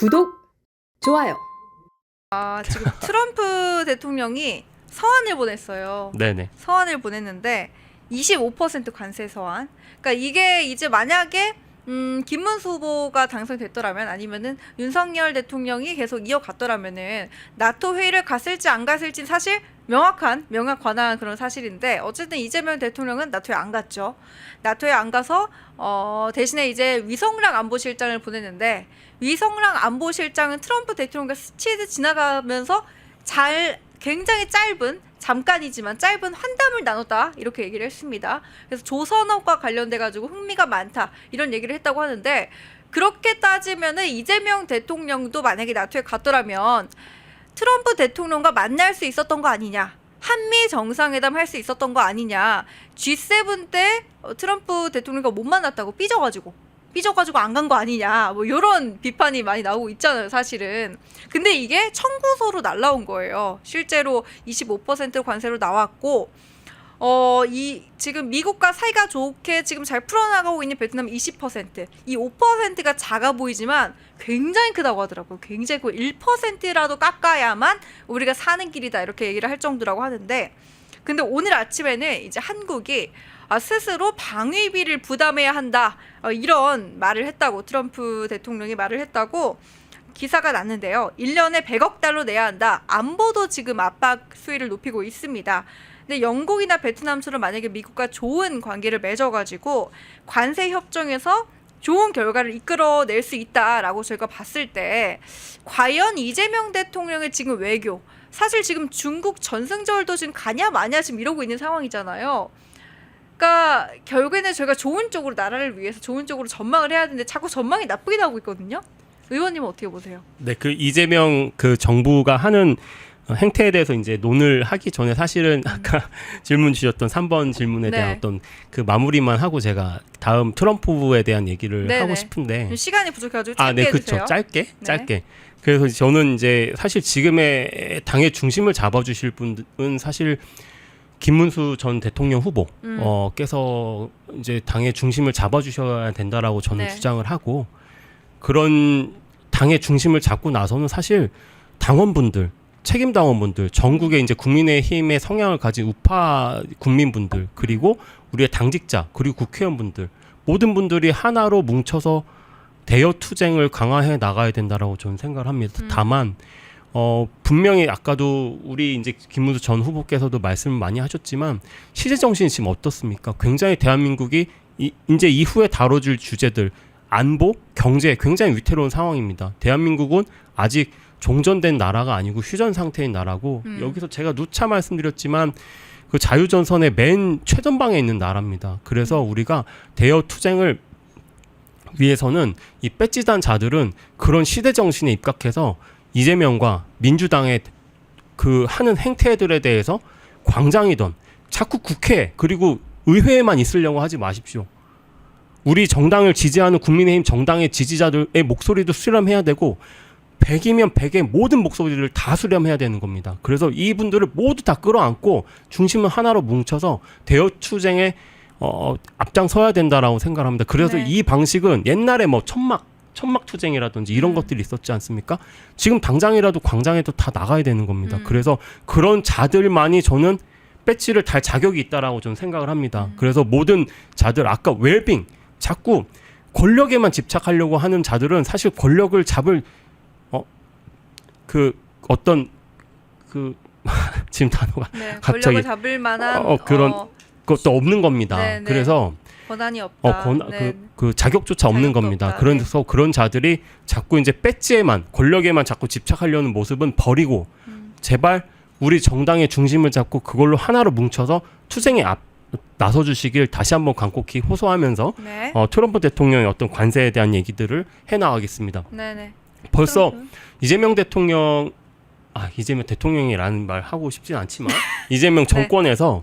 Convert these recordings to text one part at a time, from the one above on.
구독, 좋아요. 지금 트럼프 대통령이 서한을 보냈어요. 네네. 서한을 보냈는데 25% 관세 서한. 그러니까 이게 이제 만약에 김문수 후보가 당선됐더라면 아니면은 윤석열 대통령이 계속 이어갔더라면은 나토 회의를 갔을지 안 갔을지 사실 명확관한 그런 사실인데 어쨌든 이재명 대통령은 나토에 안 갔죠. 나토에 안 가서 대신에 이제 위성락 안보실장을 보냈는데 위성락 안보실장은 트럼프 대통령과 스치듯 지나가면서 굉장히 잠깐이지만 짧은 환담을 나눴다 이렇게 얘기를 했습니다. 그래서 조선업과 관련돼 가지고 흥미가 많다 이런 얘기를 했다고 하는데 그렇게 따지면은 이재명 대통령도 만약에 나토에 갔더라면 트럼프 대통령과 만날 수 있었던 거 아니냐, 한미 정상회담 할 수 있었던 거 아니냐, G7 때 트럼프 대통령과 못 만났다고 삐져가지고 안 간 거 아니냐, 뭐 이런 비판이 많이 나오고 있잖아요, 사실은. 근데 이게 청구서로 날라온 거예요. 실제로 25% 관세로 나왔고, 지금 미국과 사이가 좋게 지금 잘 풀어나가고 있는 베트남 20%, 이 5%가 작아 보이지만 굉장히 크다고 하더라고요. 굉장히 그 1%라도 깎아야만 우리가 사는 길이다 이렇게 얘기를 할 정도라고 하는데, 근데 오늘 아침에는 이제 한국이 스스로 방위비를 부담해야 한다 이런 말을 했다고, 트럼프 대통령이 말을 했다고 기사가 났는데요. 1년에 100억 달러 내야 한다. 안보도 지금 압박 수위를 높이고 있습니다. 근데 영국이나 베트남처럼 만약에 미국과 좋은 관계를 맺어가지고 관세 협정에서 좋은 결과를 이끌어낼 수 있다라고 저희가 봤을 때 과연 이재명 대통령의 지금 외교, 사실 지금 중국 전승절도 지금 가냐 마냐 지금 이러고 있는 상황이잖아요. 그러니까 결국에는 저희가 좋은 쪽으로, 나라를 위해서 좋은 쪽으로 전망을 해야 되는데 자꾸 전망이 나쁘게 나오고 있거든요. 의원님은 어떻게 보세요? 네, 그 이재명 그 정부가 하는 행태에 대해서 이제 논을 하기 전에 사실은 아까 질문 주셨던 3번 질문에 대한 어떤 그 마무리만 하고 제가 다음 트럼프에 대한 얘기를 하고 싶은데 시간이 부족해가지고 짧게 네, 해주세요. 그렇죠. 짧게. 그래서 저는 이제 사실 지금의 당의 중심을 잡아주실 분은 사실 김문수 전 대통령 후보 께서 이제 당의 중심을 잡아주셔야 된다라고 저는 주장을 하고, 그런 당의 중심을 잡고 나서는 사실 당원분들, 책임 당원분들, 전국의 이제 국민의힘의 성향을 가진 우파 국민분들, 그리고 우리의 당직자, 그리고 국회의원분들, 모든 분들이 하나로 뭉쳐서 대여 투쟁을 강화해 나가야 된다라고 저는 생각을 합니다. 다만 분명히 아까도 우리 이제 김문수 전 후보께서도 말씀을 많이 하셨지만 시대 정신이 지금 어떻습니까? 굉장히 대한민국이 이제 이후에 다뤄질 주제들, 안보, 경제 굉장히 위태로운 상황입니다. 대한민국은 아직 종전된 나라가 아니고 휴전 상태인 나라고, 여기서 제가 누차 말씀드렸지만 그 자유전선의 맨 최전방에 있는 나라입니다. 그래서 우리가 대여 투쟁을 위해서는 이 배지단 자들은 그런 시대 정신에 입각해서 이재명과 민주당의 그 하는 행태들에 대해서 광장이던 자꾸 국회 그리고 의회에만 있으려고 하지 마십시오. 우리 정당을 지지하는 국민의힘 정당의 지지자들의 목소리도 수렴해야 되고 100이면 100의 모든 목소리를 다 수렴해야 되는 겁니다. 그래서 이분들을 모두 다 끌어안고 중심을 하나로 뭉쳐서 대여 투쟁에 앞장서야 된다라고 생각합니다. 그래서 이 방식은 옛날에 뭐 천막 투쟁이라든지 이런 것들이 있었지 않습니까? 지금 당장이라도 광장에도 다 나가야 되는 겁니다. 그래서 그런 자들만이 저는 배지를 달 자격이 있다라고 저는 생각을 합니다. 그래서 모든 자들, 아까 웰빙, 자꾸 권력에만 집착하려고 하는 자들은 사실 권력을 잡을 지금 단어가 갑자기 권력을 잡을 만한 그런 것도 없는 겁니다. 그래서 권한이 없다. 그 자격조차 없는 겁니다. 없다. 그래서 그런 자들이 자꾸 이제 배지에만, 권력에만 자꾸 집착하려는 모습은 버리고 제발 우리 정당의 중심을 잡고 그걸로 하나로 뭉쳐서 투쟁에 나서주시길 다시 한번 간곡히 호소하면서 트럼프 대통령의 어떤 관세에 대한 얘기들을 해나가겠습니다. 벌써 이재명 대통령이라는 말 하고 싶진 않지만 이재명 정권에서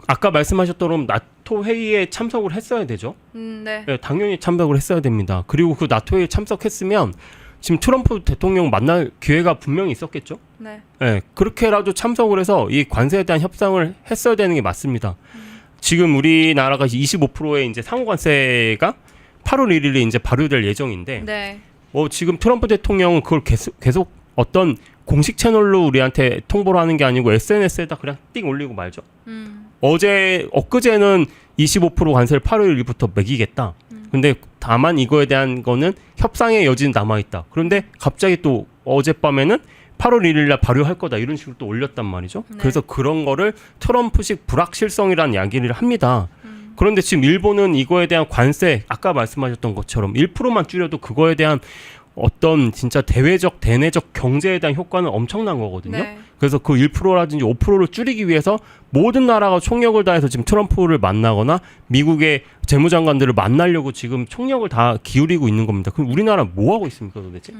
아까 말씀하셨던 나토 회의에 참석을 했어야 되죠. 네, 당연히 참석을 했어야 됩니다. 그리고 그 나토 회의에 참석했으면 지금 트럼프 대통령 만날 기회가 분명히 있었겠죠. 그렇게라도 참석을 해서 이 관세에 대한 협상을 했어야 되는 게 맞습니다. 지금 우리나라가 25%의 이제 상호관세가 8월 1일에 이제 발효될 예정인데 지금 트럼프 대통령은 그걸 계속 어떤 공식 채널로 우리한테 통보를 하는 게 아니고 SNS에다 그냥 띵 올리고 말죠. 엊그제는 25% 관세를 8월 1일부터 매기겠다. 근데 다만 이거에 대한 거는 협상의 여지는 남아있다. 그런데 갑자기 또 어젯밤에는 8월 1일 날 발효할 거다. 이런 식으로 또 올렸단 말이죠. 네. 그래서 그런 거를 트럼프식 불확실성이라는 이야기를 합니다. 그런데 지금 일본은 이거에 대한 관세, 아까 말씀하셨던 것처럼 1%만 줄여도 그거에 대한 어떤 진짜 대내적 경제에 대한 효과는 엄청난 거거든요. 네. 그래서 그 1%라든지 5%를 줄이기 위해서 모든 나라가 총력을 다해서 지금 트럼프를 만나거나 미국의 재무장관들을 만나려고 지금 총력을 다 기울이고 있는 겁니다. 그럼 우리나라 뭐 하고 있습니까 도대체?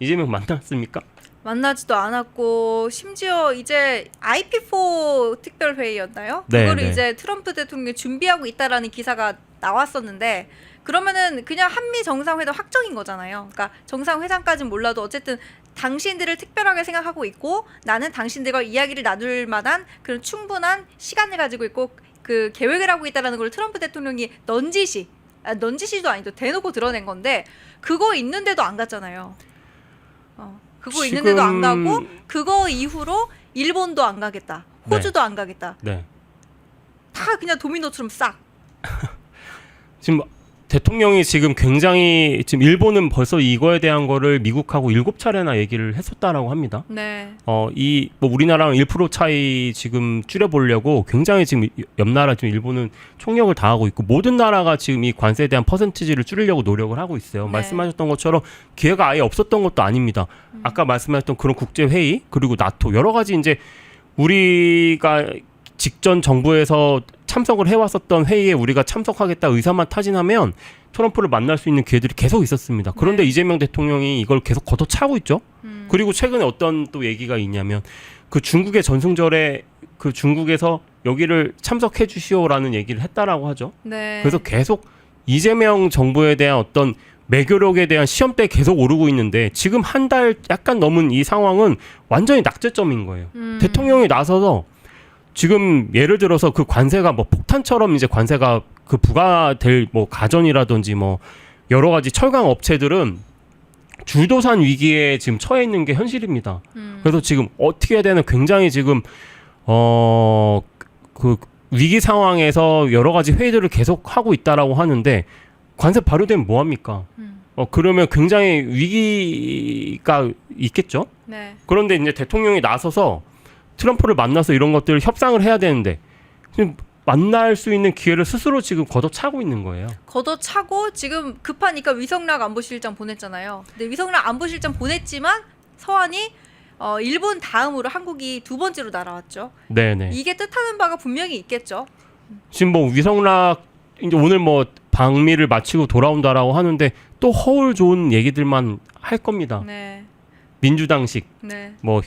이재명 만났습니까? 만나지도 않았고 심지어 이제 IP4 특별회의였나요? 네, 그거를 네. 이제 트럼프 대통령이 준비하고 있다라는 기사가 나왔었는데 그러면은 그냥 한미 정상회담 확정인 거잖아요. 그러니까 정상회담까지는 몰라도 어쨌든 당신들을 특별하게 생각하고 있고 나는 당신들과 이야기를 나눌 만한 그런 충분한 시간을 가지고 있고 그 계획을 하고 있다라는 걸 트럼프 대통령이 넌지시도 아니고 대놓고 드러낸 건데 그거 있는데도 안 갔잖아요. 그거 있는데도 안 가고 그거 이후로 일본도 안 가겠다. 호주도 안 가겠다. 네. 다 그냥 도미노처럼 싹. 지금 대통령이 지금 굉장히 지금 일본은 벌써 이거에 대한 거를 미국하고 7차례나 얘기를 했었다라고 합니다. 네. 이 뭐 우리나라랑 1% 차이 지금 줄여보려고 굉장히 지금 옆 나라 지금 일본은 총력을 다하고 있고 모든 나라가 지금 이 관세에 대한 퍼센티지를 줄이려고 노력을 하고 있어요. 네. 말씀하셨던 것처럼 기회가 아예 없었던 것도 아닙니다. 아까 말씀하셨던 그런 국제 회의 그리고 나토 여러 가지 이제 우리가 직전 정부에서 참석을 해왔었던 회의에 우리가 참석하겠다 의사만 타진하면 트럼프를 만날 수 있는 기회들이 계속 있었습니다. 그런데 네. 이재명 대통령이 이걸 계속 걷어차고 있죠. 그리고 최근에 어떤 또 얘기가 있냐면 그 중국의 전승절에 그 중국에서 여기를 참석해 주시오라는 얘기를 했다라고 하죠. 네. 그래서 계속 이재명 정부에 대한 어떤 매교력에 대한 시험대에 계속 오르고 있는데 지금 한 달 약간 넘은 이 상황은 완전히 낙제점인 거예요. 대통령이 나서서 지금 예를 들어서 그 관세가 뭐 폭탄처럼 이제 관세가 그 부과될 뭐 가전이라든지 뭐 여러 가지 철강 업체들은 줄도산 위기에 지금 처해 있는 게 현실입니다. 그래서 지금 어떻게 해야 되는 굉장히 지금 그 위기 상황에서 여러 가지 회의들을 계속 하고 있다라고 하는데 관세 발효되면 뭐 합니까? 그러면 굉장히 위기가 있겠죠. 네. 그런데 이제 대통령이 나서서 트럼프를 만나서 이런 것들을 협상을 해야 되는데 지금 만날 수 있는 기회를 스스로 지금 걷어차고 있는 거예요. 걷어차고 지금 급하니까 위성락 안보실장 보냈잖아요. 근데 위성락 안보실장 보냈지만 서한이 일본 다음으로 한국이 두 번째로 날아왔죠. 네네. 이게 뜻하는 바가 분명히 있겠죠. 지금 뭐 위성락 이제 오늘 뭐 방미를 마치고 돌아온다라고 하는데 또 허울 좋은 얘기들만 할 겁니다. 네. 민주당식 네. 뭐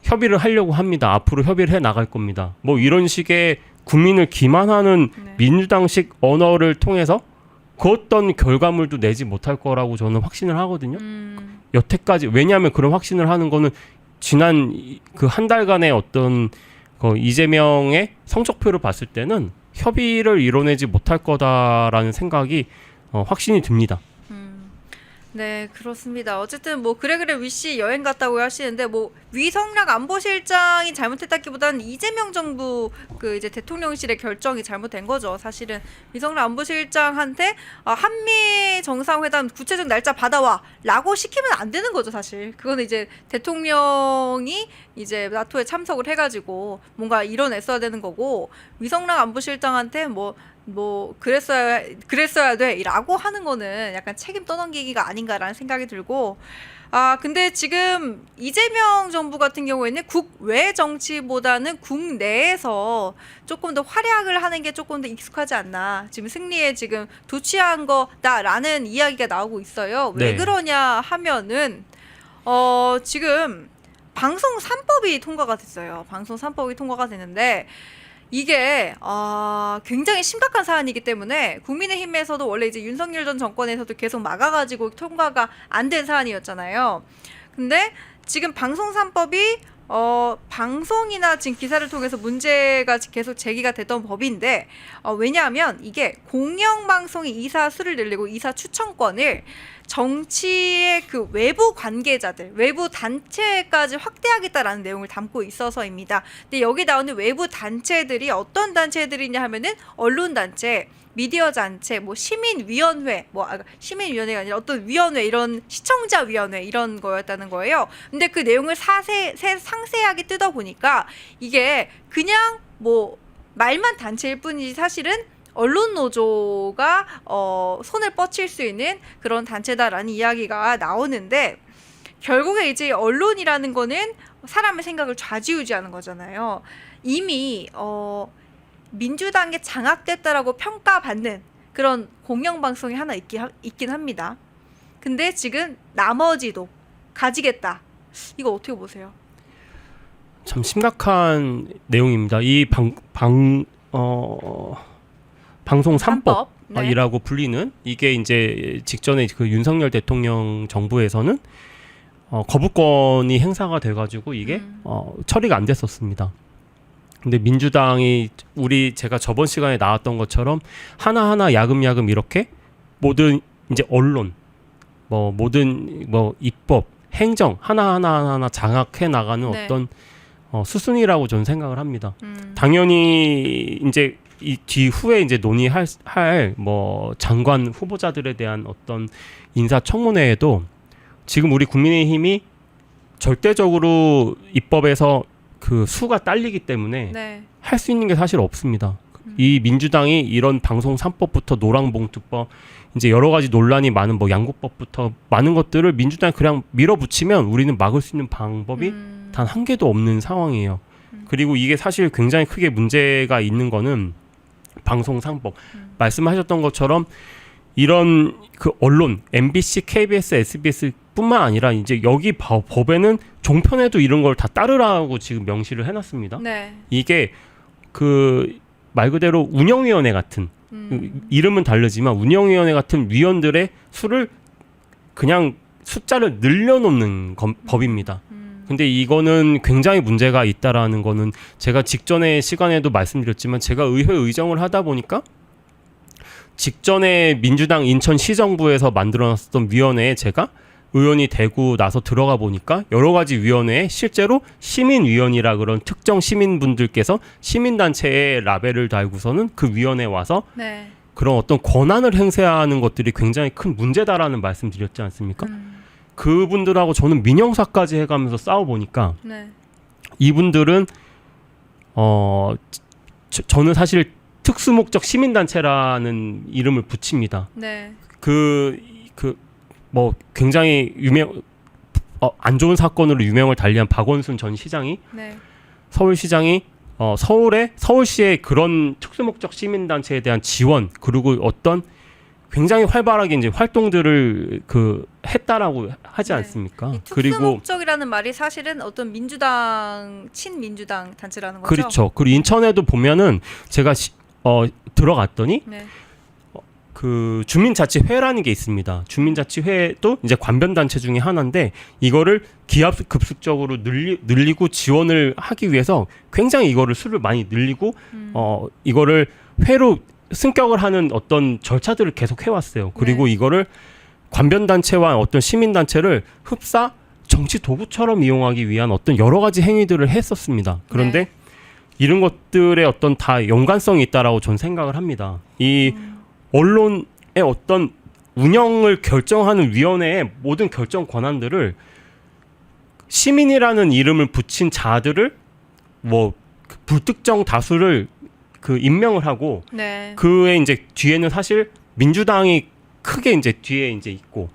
협의를 하려고 합니다. 앞으로 협의를 해 나갈 겁니다. 뭐 이런 식의 국민을 기만하는 네. 민주당식 언어를 통해서 그 어떤 결과물도 내지 못할 거라고 저는 확신을 하거든요. 여태까지 왜냐하면 그런 확신을 하는 거는 지난 그 한 달간의 어떤 그 이재명의 성적표를 봤을 때는 협의를 이뤄내지 못할 거다라는 생각이 확신이 듭니다. 네, 그렇습니다. 어쨌든 뭐 그래 위씨 여행 갔다고 하시는데 뭐 위성락 안보실장이 잘못했다기보다는 이재명 정부 그 이제 대통령실의 결정이 잘못된 거죠. 사실은 위성락 안보실장한테 한미 정상회담 구체적 날짜 받아와라고 시키면 안 되는 거죠. 사실 그거는 이제 대통령이 이제 나토에 참석을 해가지고 뭔가 이뤄냈어야 되는 거고 위성락 안보실장한테 뭐 그랬어야 돼라고 하는 거는 약간 책임 떠넘기기가 아닌가라는 생각이 들고 근데 지금 이재명 정부 같은 경우에는 국외 정치보다는 국내에서 조금 더 활약을 하는 게 조금 더 익숙하지 않나 지금 승리에 지금 도취한 거다라는 이야기가 나오고 있어요. 왜 네. 그러냐 하면은 지금 방송 3법이 통과가 됐어요. 방송 3법이 통과가 됐는데 이게 굉장히 심각한 사안이기 때문에 국민의힘에서도 원래 이제 윤석열 전 정권에서도 계속 막아가지고 통과가 안 된 사안이었잖아요. 근데 지금 방송 3법이 방송이나 지금 기사를 통해서 문제가 계속 제기가 됐던 법인데 왜냐하면 이게 공영방송이 이사 수를 늘리고 이사 추천권을 정치의 그 외부 관계자들, 외부 단체까지 확대하겠다라는 내용을 담고 있어서입니다. 근데 여기 나오는 외부 단체들이 어떤 단체들이냐 하면은 언론 단체, 미디어 단체, 뭐 시민위원회, 시민위원회가 아니라 어떤 위원회, 이런 시청자위원회 이런 거였다는 거예요. 근데 그 내용을 상세하게 뜯어 보니까 이게 그냥 뭐 말만 단체일 뿐이지 사실은 언론 노조가 손을 뻗칠 수 있는 그런 단체다라는 이야기가 나오는데, 결국에 이제 언론이라는 거는 사람의 생각을 좌지우지하는 거잖아요. 이미 민주당에 장악됐다라고 평가받는 그런 공영방송이 하나 있긴 합니다. 근데 지금 나머지도 가지겠다. 이거 어떻게 보세요? 참 심각한 내용입니다. 이 방송 3법 이라고 불리는, 이게 이제 직전에 그 윤석열 대통령 정부에서는 거부권이 행사가 돼가지고 이게 처리가 안 됐었습니다. 근데 민주당이 제가 저번 시간에 나왔던 것처럼 하나하나 야금야금 이렇게 모든 이제 언론, 모든 입법, 행정 하나하나 장악해 나가는 네. 어떤 수순이라고 저는 생각을 합니다. 당연히 이제 이 뒤후에 이제 논의할 장관 후보자들에 대한 어떤 인사청문회에도 지금 우리 국민의힘이 절대적으로 입법에서 그 수가 딸리기 때문에 네. 할 수 있는 게 사실 없습니다. 이 민주당이 이런 방송 3법부터 노랑봉투법, 이제 여러 가지 논란이 많은 양국법부터 많은 것들을 민주당이 그냥 밀어붙이면 우리는 막을 수 있는 방법이 단 한 개도 없는 상황이에요. 그리고 이게 사실 굉장히 크게 문제가 있는 거는 방송 3법 말씀하셨던 것처럼 이런 그 언론 MBC, KBS, SBS 뿐만 아니라 이제 여기 법에는 종편에도 이런 걸 다 따르라고 지금 명시를 해놨습니다. 네. 이게 그 말 그대로 운영위원회 같은, 이름은 다르지만 운영위원회 같은 위원들의 수를 그냥 숫자를 늘려놓는 법입니다. 근데 이거는 굉장히 문제가 있다라는 거는 제가 직전에 시간에도 말씀드렸지만, 제가 의회 의정을 하다 보니까 직전에 민주당 인천시정부에서 만들어놨었던 위원회에 제가 의원이 되고 나서 들어가 보니까 여러 가지 위원회에 실제로 시민위원이라 그런 특정 시민분들께서 시민단체의 라벨을 달고서는 그 위원회에 와서 네. 그런 어떤 권한을 행사하는 것들이 굉장히 큰 문제다라는 말씀 드렸지 않습니까? 그분들하고 저는 민영사까지 해가면서 싸워보니까 네. 이분들은 저는 사실 특수목적 시민단체라는 이름을 붙입니다. 네. 굉장히 안 좋은 사건으로 유명을 달리한 박원순 전 시장이, 네. 서울시장이 서울시의 그런 특수목적 시민단체에 대한 지원, 그리고 어떤 굉장히 활발하게 이제 활동들을 했다라고 하지 네. 않습니까? 이 그리고 특수목적이라는 말이 사실은 어떤 친민주당 단체라는 거죠. 그렇죠. 그리고 인천에도 보면은 제가 들어갔더니 네. 그 주민자치회라는 게 있습니다. 주민자치회도 이제 관변단체 중에 하나인데, 이거를 기하급수적으로 늘리고 지원을 하기 위해서 굉장히 이거를 수를 많이 늘리고 이거를 회로 승격을 하는 어떤 절차들을 계속 해왔어요. 그리고 네. 이거를 관변단체와 어떤 시민단체를 흡사 정치 도구처럼 이용하기 위한 어떤 여러 가지 행위들을 했었습니다. 그런데 네. 이런 것들의 어떤 다 연관성이 있다라고 저는 생각을 합니다. 이 언론의 어떤 운영을 결정하는 위원회의 모든 결정 권한들을 시민이라는 이름을 붙인 자들을 불특정 다수를 임명을 하고, 네. 그의 이제 뒤에는 사실 민주당이 크게 이제 뒤에 이제 있고,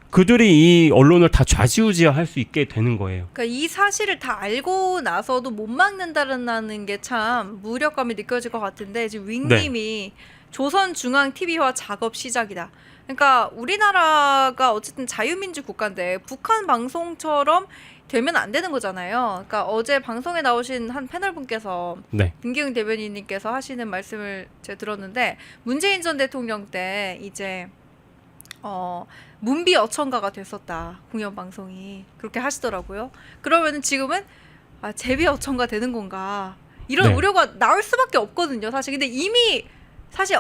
그들이 이 언론을 다 좌지우지할 수 있게 되는 거예요. 그러니까 이 사실을 다 알고 나서도 못 막는다는 게 참 무력감이 느껴질 것 같은데, 지금 윙님이 조선중앙TV화 작업 시작이다. 그러니까 우리나라가 어쨌든 자유민주 국가인데 북한 방송처럼 되면 안 되는 거잖아요. 그러니까 어제 방송에 나오신 한 패널분께서, 네. 김기웅 대변인님께서 하시는 말씀을 제가 들었는데, 문재인 전 대통령 때 이제 문비 어천가가 됐었다, 공영방송이. 그렇게 하시더라고요. 그러면은 지금은 제비 어천가 되는 건가 이런 네. 우려가 나올 수밖에 없거든요, 사실. 근데 이미 사실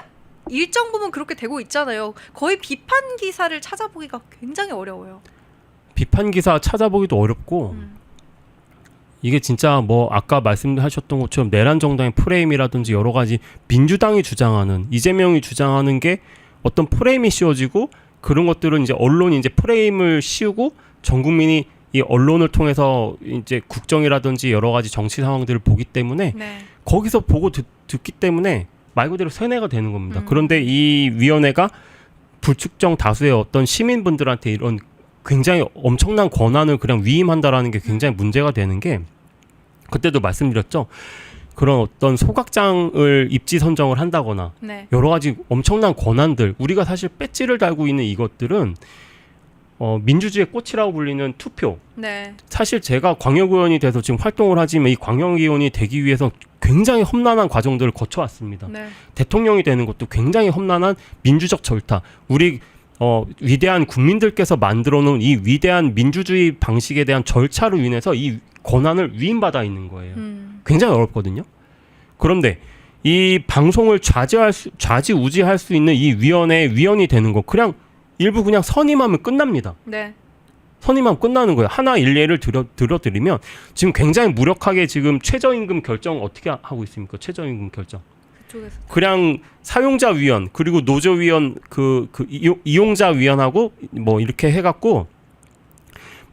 일정 부분 그렇게 되고 있잖아요. 거의 비판 기사를 찾아보기가 굉장히 어려워요. 비판 기사 찾아보기도 어렵고 이게 진짜 뭐 아까 말씀하셨던 것처럼 내란 정당의 프레임이라든지 여러 가지 민주당이 주장하는 이재명이 주장하는 게 어떤 프레임이 씌워지고 그런 것들은 이제 언론이 이제 프레임을 씌우고 전 국민이 이 언론을 통해서 이제 국정이라든지 여러 가지 정치 상황들을 보기 때문에 네. 거기서 보고 듣기 때문에 말 그대로 세뇌가 되는 겁니다. 그런데 이 위원회가 불특정 다수의 어떤 시민분들한테 이런 굉장히 엄청난 권한을 그냥 위임한다라는 게 굉장히 문제가 되는 게 그때도 말씀드렸죠. 그런 어떤 소각장을 입지 선정을 한다거나 네. 여러 가지 엄청난 권한들 우리가 사실 배지를 달고 있는 이것들은 민주주의의 꽃이라고 불리는 투표. 네. 사실 제가 광역의원이 돼서 지금 활동을 하지만 이 광역의원이 되기 위해서 굉장히 험난한 과정들을 거쳐왔습니다. 네. 대통령이 되는 것도 굉장히 험난한 민주적 절타. 우리 위대한 국민들께서 만들어놓은 이 위대한 민주주의 방식에 대한 절차로 인해서 이 권한을 위임받아 있는 거예요. 굉장히 어렵거든요. 그런데 이 방송을 좌지우지할 수 있는 이 위원회의 위원이 되는 거 그냥 일부 그냥 선임하면 끝납니다. 네. 선임하면 끝나는 거예요. 하나 일례를 들어드리면 지금 굉장히 무력하게 지금 최저임금 결정 어떻게 하고 있습니까? 최저임금 결정. 그쪽에서. 그냥 사용자 위원 그리고 노조 위원 이용자 위원하고 뭐 이렇게 해갖고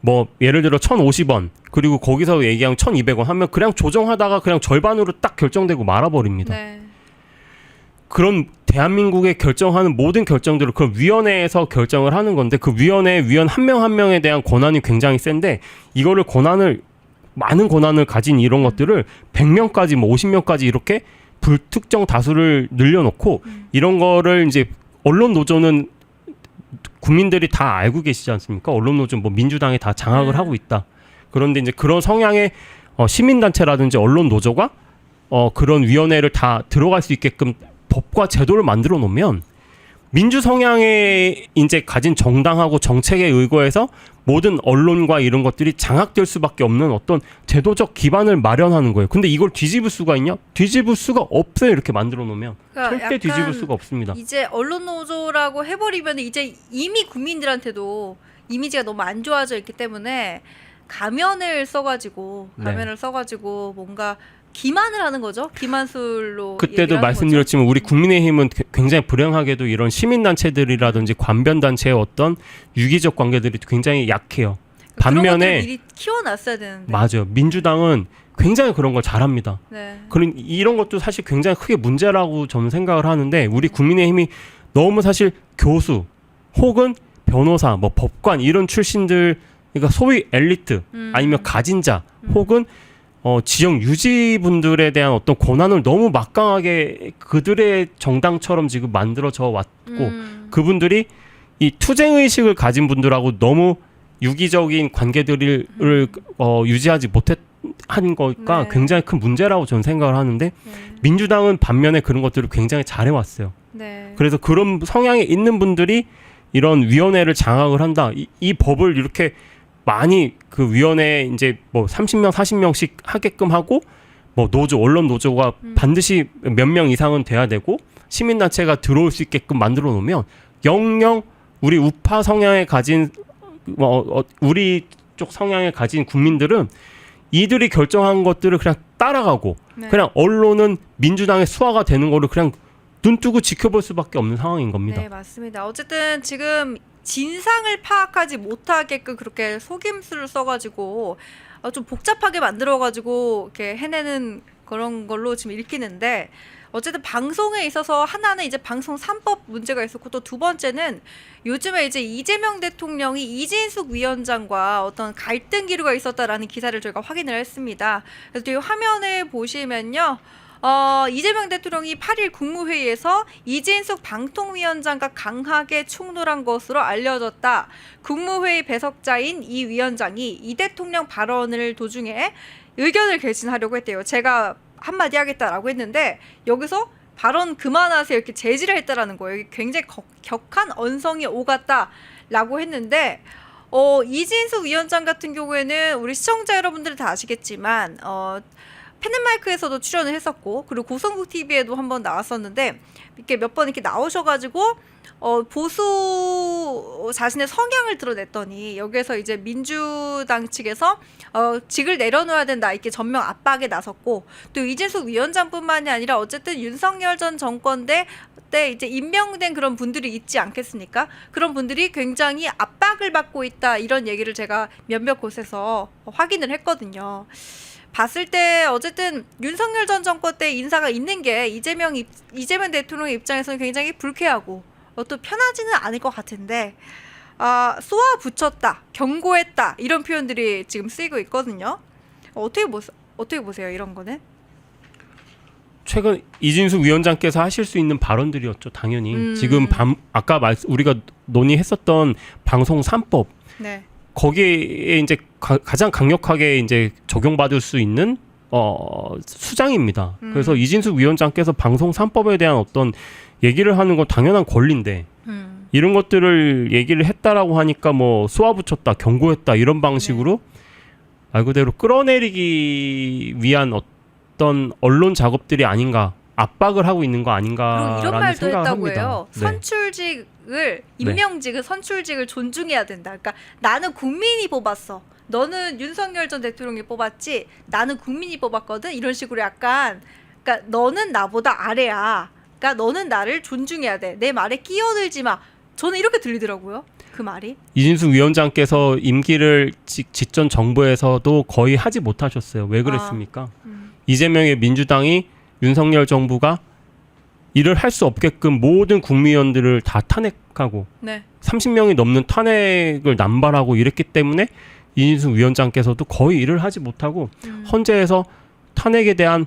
뭐 예를 들어 1,050원 그리고 거기서 얘기하면 1,200원 하면 그냥 조정하다가 그냥 절반으로 딱 결정되고 말아버립니다. 네. 그런 대한민국에 결정하는 모든 결정들을 그 위원회에서 결정을 하는 건데 그 위원회 위원 한 명 한 명에 대한 권한이 굉장히 센데 이거를 많은 권한을 가진 이런 것들을 100명까지 뭐 50명까지 이렇게 불특정 다수를 늘려놓고 이런 거를 이제 언론 노조는 국민들이 다 알고 계시지 않습니까? 언론 노조 뭐 민주당에 다 장악을 하고 있다. 그런데 이제 그런 성향의 시민단체라든지 언론 노조가 그런 위원회를 다 들어갈 수 있게끔 법과 제도를 만들어 놓으면 민주 성향의 이제 가진 정당하고 정책에 의거해서 모든 언론과 이런 것들이 장악될 수밖에 없는 어떤 제도적 기반을 마련하는 거예요. 근데 이걸 뒤집을 수가 있냐? 뒤집을 수가 없어요. 이렇게 만들어 놓으면 그러니까 절대 뒤집을 수가 없습니다. 이제 언론 노조라고 해버리면 이제 이미 국민들한테도 이미지가 너무 안 좋아져 있기 때문에 가면을 써가지고 뭔가 기만을 하는 거죠. 기만술로. 그때도 말씀드렸지만 우리 국민의힘은 굉장히 불행하게도 이런 시민단체들이라든지 관변단체의 어떤 유기적 관계들이 굉장히 약해요. 반면에 미리 키워놨어야 되는데. 맞아요. 민주당은 굉장히 그런 걸 잘합니다. 네. 그런 이런 것도 사실 굉장히 크게 문제라고 저는 생각을 하는데 우리 국민의힘이 너무 사실 교수 혹은 변호사, 뭐 법관 이런 출신들 그러니까 소위 엘리트 아니면 가진 자 혹은 지역 유지분들에 대한 어떤 권한을 너무 막강하게 그들의 정당처럼 지금 만들어져 왔고 그분들이 이 투쟁의식을 가진 분들하고 너무 유기적인 관계들을 유지하지 못한 거가 네. 굉장히 큰 문제라고 저는 생각을 하는데 민주당은 반면에 그런 것들을 굉장히 잘해왔어요. 네. 그래서 그런 성향에 있는 분들이 이런 위원회를 장악을 한다. 이 법을 이렇게 많이 그 위원회에 이제 뭐 30명, 40명씩 하게끔 하고 뭐 언론 노조가 반드시 몇 명 이상은 돼야 되고 시민단체가 들어올 수 있게끔 만들어 놓으면 영영 우리 우파 성향에 가진 우리 쪽 성향에 가진 국민들은 이들이 결정한 것들을 그냥 따라가고 그냥 언론은 민주당의 수하가 되는 거를 그냥 눈 뜨고 지켜볼 수밖에 없는 상황인 겁니다. 네, 맞습니다. 어쨌든 지금 진상을 파악하지 못하게끔 그렇게 속임수를 써가지고 좀 복잡하게 만들어가지고 이렇게 해내는 그런 걸로 지금 읽히는데 어쨌든 방송에 있어서 하나는 이제 방송 3법 문제가 있었고 또 두 번째는 요즘에 이제 이재명 대통령이 이진숙 위원장과 어떤 갈등 기류가 있었다라는 기사를 저희가 확인을 했습니다. 그래서 이 화면을 보시면요. 이재명 대통령이 8일 국무회의에서 이진숙 방통위원장과 강하게 충돌한 것으로 알려졌다. 국무회의 배석자인 이 위원장이 이 대통령 발언을 도중에 의견을 개진하려고 했대요. 제가 한마디 하겠다라고 했는데 여기서 발언 그만하세요 이렇게 제지를 했다라는 거예요. 굉장히 격한 언성이 오갔다라고 했는데 이진숙 위원장 같은 경우에는 우리 시청자 여러분들은 다 아시겠지만 펜앤마이크에서도 출연을 했었고 그리고 고성국 TV에도 한번 나왔었는데 이렇게 몇 번 이렇게 나오셔가지고 보수 자신의 성향을 드러냈더니 여기에서 이제 민주당 측에서 직을 내려놓아야 된다 이렇게 전면 압박에 나섰고 또 이진숙 위원장뿐만이 아니라 어쨌든 윤석열 전 정권 때 이제 임명된 그런 분들이 있지 않겠습니까? 그런 분들이 굉장히 압박을 받고 있다 이런 얘기를 제가 몇몇 곳에서 확인을 했거든요. 봤을 때 어쨌든 윤석열 전 정권 때 인사가 있는 게 이재명 대통령의 입장에서는 굉장히 불쾌하고 또 편하지는 않을 것 같은데 쏘아 붙였다, 경고했다 이런 표현들이 지금 쓰이고 있거든요. 어떻게 보세요 이런 거는? 최근 이진숙 위원장께서 하실 수 있는 발언들이었죠. 당연히 지금 아까 우리가 논의했었던 방송 3법 네. 거기에 이제 가장 강력하게 이제 적용받을 수 있는 수장입니다. 그래서 이진숙 위원장께서 방송 3법에 대한 어떤 얘기를 하는 건 당연한 권리인데 이런 것들을 얘기를 했다라고 하니까 뭐 쏘아붙였다, 경고했다 이런 방식으로 말 그대로 끌어내리기 위한 어떤 언론 작업들이 아닌가, 압박을 하고 있는 거 그리고 이런 아닌가라는 말도 생각을 했다고 합니다. 해요. 선출직을 임명직을 선출직을 존중해야 된다. 그러니까 나는 국민이 뽑았어. 너는 윤석열 전 대통령이 뽑았지. 나는 국민이 뽑았거든. 이런 식으로 약간 그러니까 너는 나보다 아래야. 그러니까 너는 나를 존중해야 돼. 내 말에 끼어들지 마. 저는 이렇게 들리더라고요. 그 말이. 이진숙 위원장께서 임기를 직전 정부에서도 거의 하지 못하셨어요. 왜 그랬습니까? 이재명의 민주당이 윤석열 정부가 일을 할 수 없게끔 모든 국민의원들을 다 탄핵하고 30명이 넘는 탄핵을 남발하고 이랬기 때문에 이진숙 위원장께서도 거의 일을 하지 못하고 헌재에서 탄핵에 대한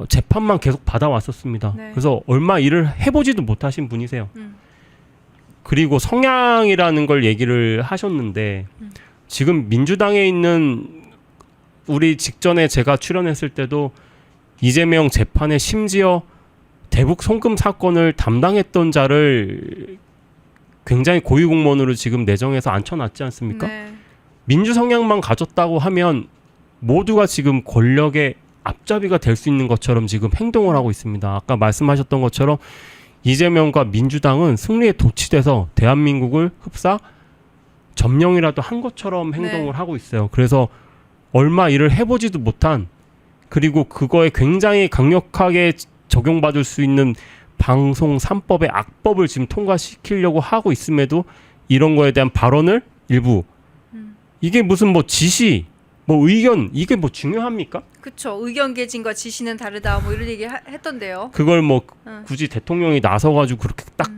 재판만 계속 받아왔었습니다. 그래서 얼마 일을 해보지도 못하신 분이세요. 그리고 성향이라는 걸 얘기를 하셨는데 지금 민주당에 있는 우리 직전에 제가 출연했을 때도 이재명 재판에 심지어 대북 송금 사건을 담당했던 자를 굉장히 고위공무원으로 지금 내정해서 앉혀놨지 않습니까? 네. 민주 성향만 가졌다고 하면 모두가 지금 권력의 앞잡이가 될 수 있는 것처럼 지금 행동을 하고 있습니다. 아까 말씀하셨던 것처럼 이재명과 민주당은 승리에 도취돼서 대한민국을 흡사 점령이라도 한 것처럼 행동을 하고 있어요. 그래서 얼마 일을 해보지도 못한 그리고 그거에 굉장히 강력하게 적용받을 수 있는 방송 3법의 악법을 지금 통과시키려고 하고 있음에도 이런 거에 대한 발언을 일부 이게 무슨 뭐 지시 뭐 의견 이게 뭐 중요합니까? 그렇죠. 의견 개진과 지시는 다르다 뭐 이런 얘기 했던데요. 그걸 뭐 굳이 대통령이 나서가지고 그렇게 딱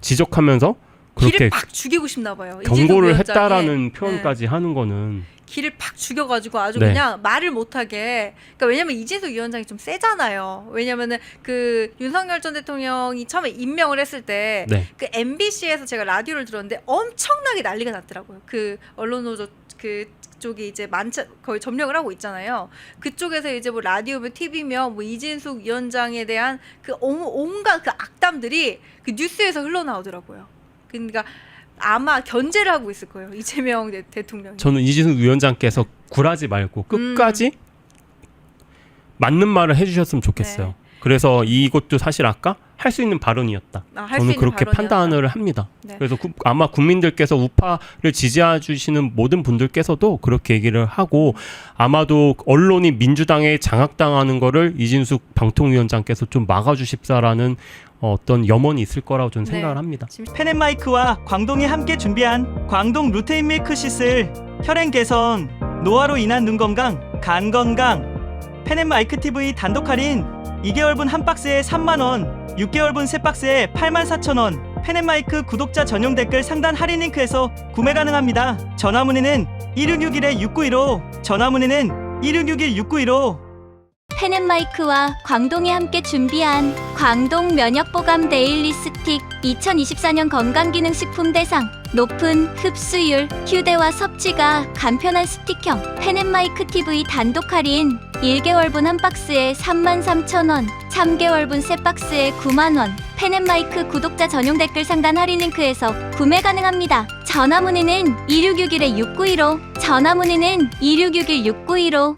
지적하면서 그렇게 길을 팍 죽이고 싶나 봐요. 경고를 했다라는 표현까지 하는 거는 길을 팍 죽여가지고 아주 네. 그냥 말을 못하게. 그러니까 왜냐면 이진숙 위원장이 좀 세잖아요. 왜냐면은 그 윤석열 전 대통령이 처음에 임명을 했을 때 그 MBC에서 제가 라디오를 들었는데 엄청나게 난리가 났더라고요. 그 언론노조 그 쪽이 이제 거의 점령을 하고 있잖아요. 그쪽에서 이제 뭐 라디오면 TV면 뭐 이진숙 위원장에 대한 그 온갖 그 악담들이 그 뉴스에서 흘러나오더라고요. 그러니까 아마 견제를 하고 있을 거예요. 이재명 대통령이. 저는 이진숙 위원장께서 굴하지 말고 끝까지 맞는 말을 해주셨으면 좋겠어요. 그래서 이것도 사실 아까 할 수 있는 발언이었다. 저는 그렇게 판단을 합니다. 그래서 아마 국민들께서 우파를 지지해 주시는 모든 분들께서도 그렇게 얘기를 하고 아마도 언론이 민주당에 장악당하는 거를 이진숙 방통위원장께서 좀 막아주십사라는 어떤 염원이 있을 거라고 저는 생각을 합니다. 펜앤마이크와 광동이 함께 준비한 광동 루테인 밀크 시슬 혈행 개선, 노화로 인한 눈 건강, 간 건강 펜앤마이크 TV 단독 할인 2개월분 한 박스에 3만원 6개월분 3박스에 84,000원 펜앤마이크 구독자 전용 댓글 상단 할인 링크에서 구매 가능합니다. 전화문의는 1661-6915 전화문의는 1661-6915 펜앤마이크와 광동이 함께 준비한 광동 면역보감 데일리 스틱 2024년 건강기능식품 대상 높은 흡수율, 휴대와 섭취가 간편한 스틱형 펜앤마이크 TV 단독 할인 1개월분 한 박스에 33,000원, 3개월분 세 박스에 9만원. 펜앤마이크 구독자 전용 댓글 상단 할인 링크에서 구매 가능합니다. 전화 문의는 2661-6915, 전화 문의는 2661-6915.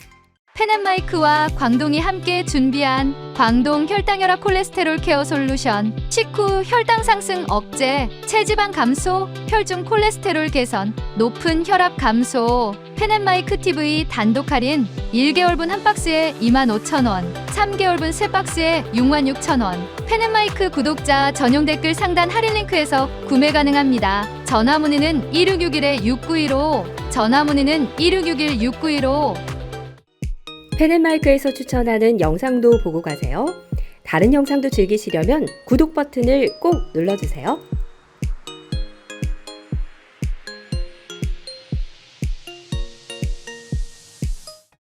펜앤마이크와 광동이 함께 준비한 광동 혈당혈압 콜레스테롤 케어 솔루션. 식후 혈당 상승 억제, 체지방 감소, 혈중 콜레스테롤 개선, 높은 혈압 감소. 펜앤마이크 TV 단독 할인 1개월분 한 박스에 25,000원, 3개월분 세 박스에 66,000원. 펜앤마이크 구독자 전용 댓글 상단 할인 링크에서 구매 가능합니다. 전화 문의는 1661-6915, 전화 문의는 1661-6915. 펜앤마이크에서 추천하는 영상도 보고 가세요. 다른 영상도 즐기시려면 구독 버튼을 꼭 눌러주세요.